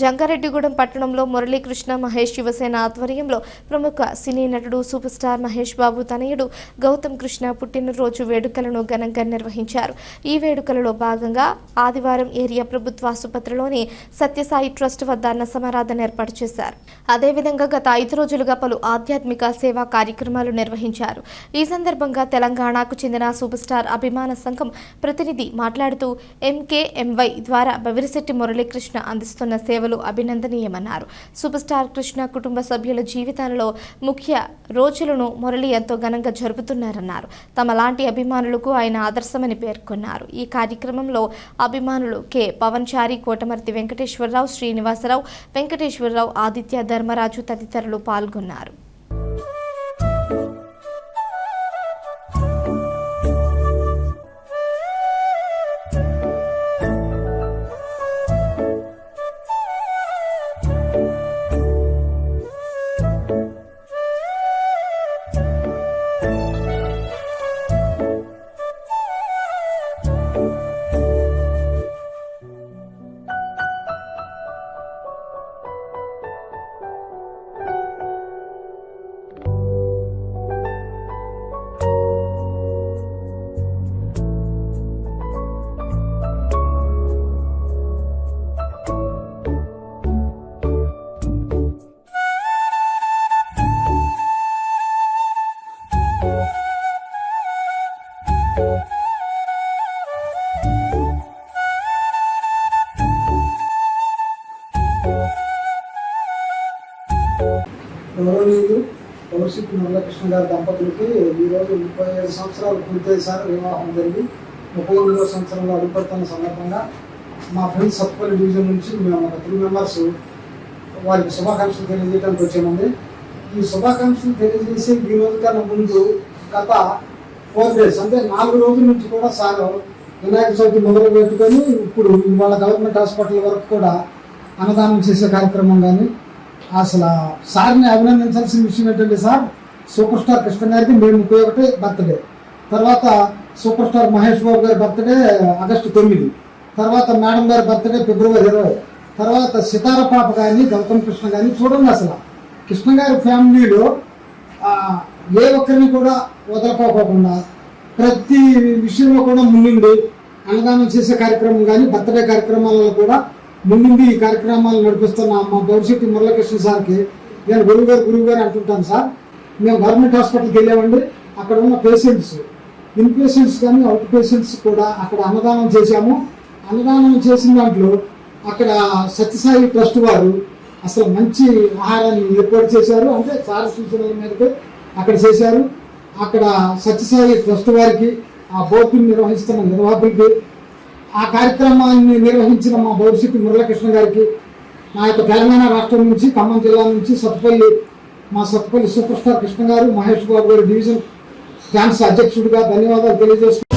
జంగారెడ్డిగూడెం పట్టణంలో మురళీకృష్ణ మహేష్ శివసేన ఆధ్వర్యంలో ప్రముఖ సినీ నటుడు సూపర్ స్టార్ మహేష్ బాబు తనయుడు గౌతమ్ కృష్ణ పుట్టినరోజు వేడుకలను ఘనంగా నిర్వహించారు. ఈ వేడుకలలో భాగంగా ఆదివారం ఏరియా ప్రభుత్వ ఆసుపత్రిలోని సత్యసాయి ట్రస్ట్ వద్ద అన్న సమారాధన ఏర్పాటు చేశారు. అదేవిధంగా గత 5 రోజులుగా పలు ఆధ్యాత్మిక సేవా కార్యక్రమాలు నిర్వహించారు. ఈ సందర్భంగా తెలంగాణకు చెందిన సూపర్ స్టార్ అభిమాన సంఘం ప్రతినిధి మాట్లాడుతూ MKMY ద్వారా బవిరిశెట్టి మురళీకృష్ణ అందిస్తున్న సేవలు అభినందనీయమన్నారు. సూపర్ స్టార్ కృష్ణ కుటుంబ సభ్యుల జీవితాలలో ముఖ్య రోజులను మురళి ఎంతో ఘనంగా జరుపుతున్నారన్నారు. తమలాంటి అభిమానులకు ఆయన ఆదర్శమని పేర్కొన్నారు. ఈ కార్యక్రమంలో అభిమానులు కె పవన్చారి, కోటమర్తి వెంకటేశ్వరరావు, శ్రీనివాసరావు, వెంకటేశ్వరరావు, ఆదిత్య, ధర్మరాజు తదితరులు పాల్గొన్నారు. గౌరవనీయులు బవిరిశెట్టి మురళీకృష్ణ గారి దంపతులకి ఈరోజు 35 సంవత్సరాలు పూర్తయ్యాయి సార్. వివాహం జరిగి 38వ సంవత్సరంలో అడుగుపెడుతున్న సందర్భంగా మా ఫ్రెండ్స్ సత్పల్లి డివిజన్ నుంచి మేము ఒక 3 మెంబర్స్ వారికి శుభాకాంక్షలు తెలియజేయడానికి వచ్చామండి. ఈ శుభాకాంక్షలు తెలియజేసే ఈ రోజు కన్నా ముందు గత 4 days అంటే 4 రోజుల నుంచి కూడా సార్ వినాయక చవితి మొదలు పెట్టుకొని ఇప్పుడు వాళ్ళ గవర్నమెంట్ హాస్పిటల్ వరకు కూడా అన్నదానం చేసే కార్యక్రమం కానీ అసలు సార్ని అభినందించాల్సిన విషయం ఏంటంటే సార్, సూపర్ స్టార్ కృష్ణ గారికి May 31 బర్త్డే, తర్వాత సూపర్ స్టార్ మహేష్ బాబు గారి బర్త్డే August 9, తర్వాత మేడం గారి బర్త్డే February 20, తర్వాత సితార పాప కానీ గౌతమ్ కృష్ణ కానీ చూడండి. అసలు కృష్ణ గారి ఫ్యామిలీలో ఏ ఒక్కరిని కూడా వదలకోకుండా ప్రతి విషయంలో కూడా ముందుండి అన్నదానం చేసే కార్యక్రమం కానీ బర్త్డే కార్యక్రమాలలో కూడా ముందుండి ఈ కార్యక్రమాలు నడిపిస్తున్న మా బవిరిశెట్టి మురళీకృష్ణ సార్కి నేను గురువు గారు అంటుంటాను సార్. మేము గవర్నమెంట్ హాస్పిటల్కి వెళ్ళామండి. అక్కడ ఉన్న పేషెంట్స్, ఇన్ పేషెంట్స్ కానీ అవుట్ పేషెంట్స్ కూడా అక్కడ అన్నదానం చేశాము. అన్నదానం చేసిన దాంట్లో అక్కడ సత్యసాయి ట్రస్ట్ వారు అసలు మంచి ఆహారాన్ని ఏర్పాటు చేశారు. అంటే సార్ సూచనల మేరకు అక్కడ చేశారు. అక్కడ సత్యసాయి ట్రస్ట్ వారికి, ఆ బోర్డుని నిర్వహిస్తున్న నిర్వాహకులకి, ఆ కార్యక్రమాన్ని నిర్వహించిన మా బవిరిశెట్టి మురళీకృష్ణ గారికి, నా యొక్క తెలంగాణ రాష్ట్రం నుంచి ఖమ్మం జిల్లా నుంచి మా సత్పల్లి సూపర్ స్టార్ కృష్ణ గారు, మహేష్ బాబు గారు డివిజన్ ఫ్యాన్స్ అధ్యక్షుడిగా ధన్యవాదాలు తెలియజేస్తున్నాను.